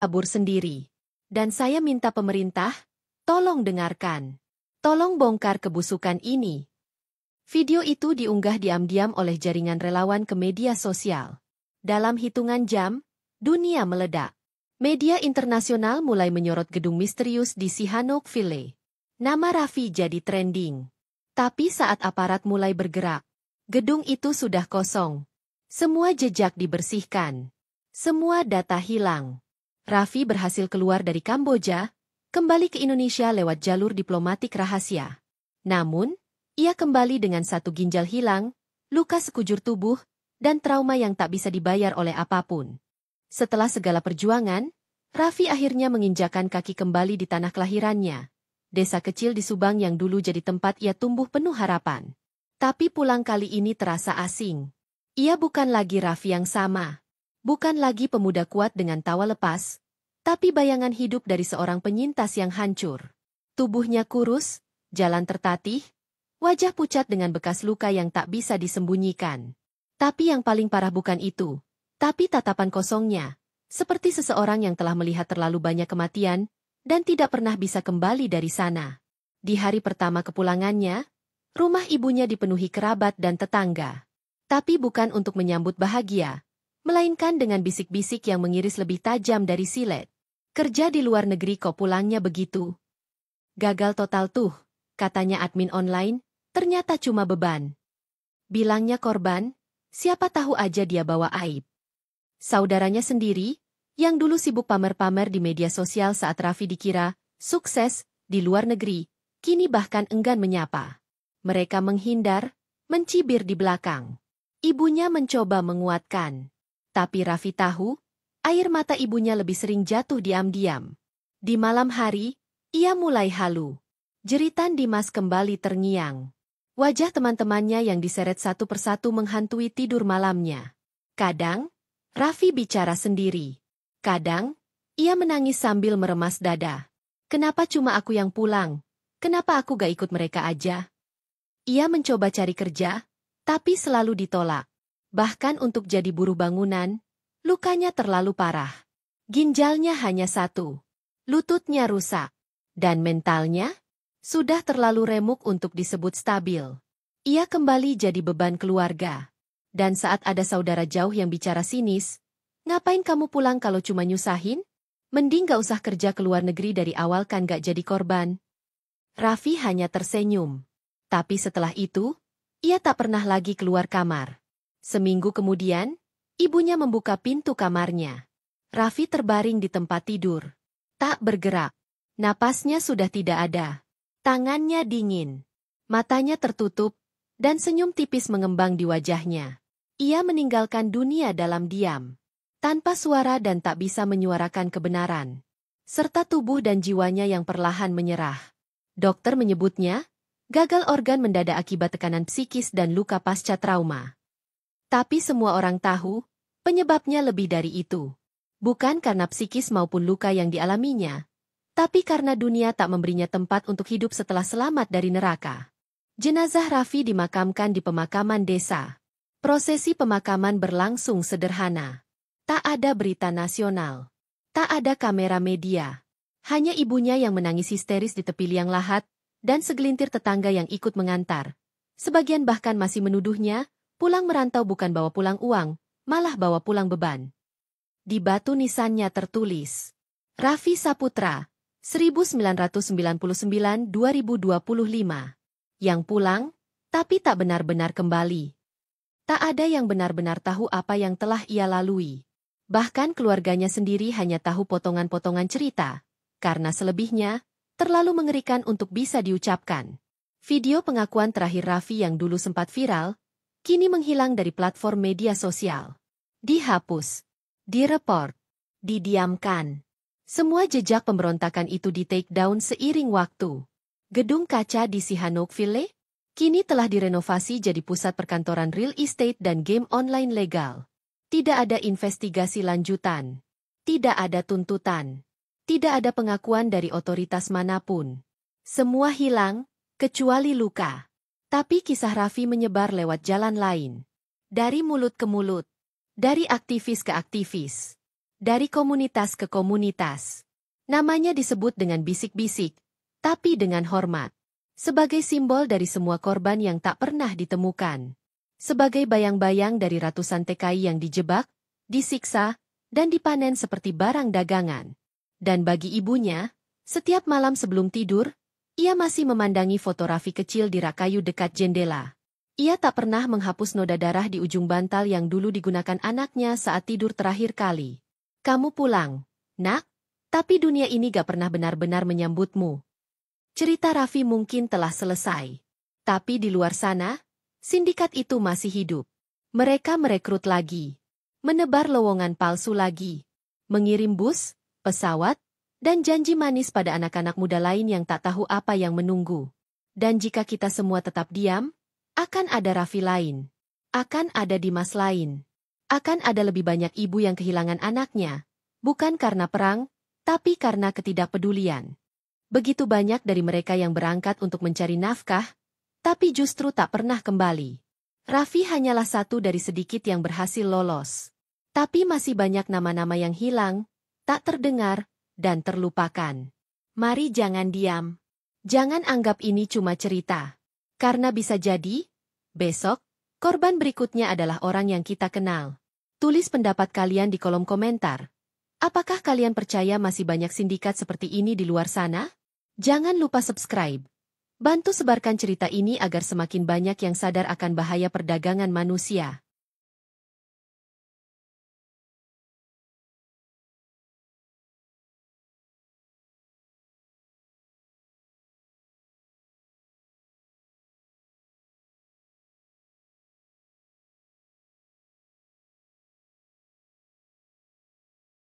kabur sendiri. Dan saya minta pemerintah, tolong dengarkan. Tolong bongkar kebusukan ini. Video itu diunggah diam-diam oleh jaringan relawan ke media sosial. Dalam hitungan jam, dunia meledak. Media internasional mulai menyorot gedung misterius di Sihanoukville. Nama Raffi jadi trending. Tapi saat aparat mulai bergerak, gedung itu sudah kosong. Semua jejak dibersihkan. Semua data hilang. Raffi berhasil keluar dari Kamboja, kembali ke Indonesia lewat jalur diplomatik rahasia. Namun, ia kembali dengan satu ginjal hilang, luka sekujur tubuh, dan trauma yang tak bisa dibayar oleh apapun. Setelah segala perjuangan, Raffi akhirnya menginjakan kaki kembali di tanah kelahirannya. Desa kecil di Subang yang dulu jadi tempat ia tumbuh penuh harapan. Tapi pulang kali ini terasa asing. Ia bukan lagi Raffi yang sama. Bukan lagi pemuda kuat dengan tawa lepas, tapi bayangan hidup dari seorang penyintas yang hancur. Tubuhnya kurus, jalan tertatih, wajah pucat dengan bekas luka yang tak bisa disembunyikan. Tapi yang paling parah bukan itu, tapi tatapan kosongnya, seperti seseorang yang telah melihat terlalu banyak kematian, dan tidak pernah bisa kembali dari sana. Di hari pertama kepulangannya, rumah ibunya dipenuhi kerabat dan tetangga. Tapi bukan untuk menyambut bahagia, melainkan dengan bisik-bisik yang mengiris lebih tajam dari silet. Kerja di luar negeri kok pulangnya begitu? Gagal total tuh, katanya admin online, ternyata cuma beban. Bilangnya korban, siapa tahu aja dia bawa aib. Saudaranya sendiri, yang dulu sibuk pamer-pamer di media sosial saat Raffi dikira sukses di luar negeri, kini bahkan enggan menyapa. Mereka menghindar, mencibir di belakang. Ibunya mencoba menguatkan. Tapi Raffi tahu, air mata ibunya lebih sering jatuh diam-diam. Di malam hari, ia mulai halu. Jeritan Dimas kembali terngiang. Wajah teman-temannya yang diseret satu persatu menghantui tidur malamnya. Kadang, Raffi bicara sendiri. Kadang, ia menangis sambil meremas dada. Kenapa cuma aku yang pulang? Kenapa aku gak ikut mereka aja? Ia mencoba cari kerja, tapi selalu ditolak. Bahkan untuk jadi buruh bangunan, lukanya terlalu parah. Ginjalnya hanya satu. Lututnya rusak. Dan mentalnya sudah terlalu remuk untuk disebut stabil. Ia kembali jadi beban keluarga. Dan saat ada saudara jauh yang bicara sinis, ngapain kamu pulang kalau cuma nyusahin? Mending gak usah kerja ke luar negeri dari awal kan gak jadi korban. Raffi hanya tersenyum. Tapi setelah itu, ia tak pernah lagi keluar kamar. Seminggu kemudian, ibunya membuka pintu kamarnya. Raffi terbaring di tempat tidur. Tak bergerak. Napasnya sudah tidak ada. Tangannya dingin. Matanya tertutup, dan senyum tipis mengembang di wajahnya. Ia meninggalkan dunia dalam diam. Tanpa suara dan tak bisa menyuarakan kebenaran. Serta tubuh dan jiwanya yang perlahan menyerah. Dokter menyebutnya gagal organ mendadak akibat tekanan psikis dan luka pasca trauma. Tapi semua orang tahu, penyebabnya lebih dari itu. Bukan karena psikis maupun luka yang dialaminya, tapi karena dunia tak memberinya tempat untuk hidup setelah selamat dari neraka. Jenazah Raffi dimakamkan di pemakaman desa. Prosesi pemakaman berlangsung sederhana. Tak ada berita nasional. Tak ada kamera media. Hanya ibunya yang menangis histeris di tepi liang lahat, dan segelintir tetangga yang ikut mengantar. Sebagian bahkan masih menuduhnya, pulang merantau bukan bawa pulang uang, malah bawa pulang beban. Di batu nisannya tertulis, Raffi Saputra, 1999-2025. Yang pulang, tapi tak benar-benar kembali. Tak ada yang benar-benar tahu apa yang telah ia lalui. Bahkan keluarganya sendiri hanya tahu potongan-potongan cerita, karena selebihnya terlalu mengerikan untuk bisa diucapkan. Video pengakuan terakhir Raffi yang dulu sempat viral, kini menghilang dari platform media sosial. Dihapus, direport, didiamkan. Semua jejak pemberontakan itu di-take down seiring waktu. Gedung kaca di Sihanoukville kini telah direnovasi jadi pusat perkantoran real estate dan game online legal. Tidak ada investigasi lanjutan. Tidak ada tuntutan. Tidak ada pengakuan dari otoritas manapun. Semua hilang, kecuali luka. Tapi kisah Raffi menyebar lewat jalan lain. Dari mulut ke mulut. Dari aktivis ke aktivis. Dari komunitas ke komunitas. Namanya disebut dengan bisik-bisik, tapi dengan hormat. Sebagai simbol dari semua korban yang tak pernah ditemukan. Sebagai bayang-bayang dari ratusan TKI yang dijebak, disiksa, dan dipanen seperti barang dagangan. Dan bagi ibunya, setiap malam sebelum tidur, ia masih memandangi foto Raffi kecil di rak kayu dekat jendela. Ia tak pernah menghapus noda darah di ujung bantal yang dulu digunakan anaknya saat tidur terakhir kali. Kamu pulang, nak, tapi dunia ini gak pernah benar-benar menyambutmu. Cerita Raffi mungkin telah selesai. Tapi di luar sana, sindikat itu masih hidup. Mereka merekrut lagi. Menebar lowongan palsu lagi. Mengirim bus, pesawat, dan janji manis pada anak-anak muda lain yang tak tahu apa yang menunggu. Dan jika kita semua tetap diam, akan ada Raffi lain. Akan ada Dimas lain. Akan ada lebih banyak ibu yang kehilangan anaknya, bukan karena perang, tapi karena ketidakpedulian. Begitu banyak dari mereka yang berangkat untuk mencari nafkah, tapi justru tak pernah kembali. Raffi hanyalah satu dari sedikit yang berhasil lolos. Tapi masih banyak nama-nama yang hilang, tak terdengar, dan terlupakan. Mari jangan diam. Jangan anggap ini cuma cerita. Karena bisa jadi, besok, korban berikutnya adalah orang yang kita kenal. Tulis pendapat kalian di kolom komentar. Apakah kalian percaya masih banyak sindikat seperti ini di luar sana? Jangan lupa subscribe. Bantu sebarkan cerita ini agar semakin banyak yang sadar akan bahaya perdagangan manusia.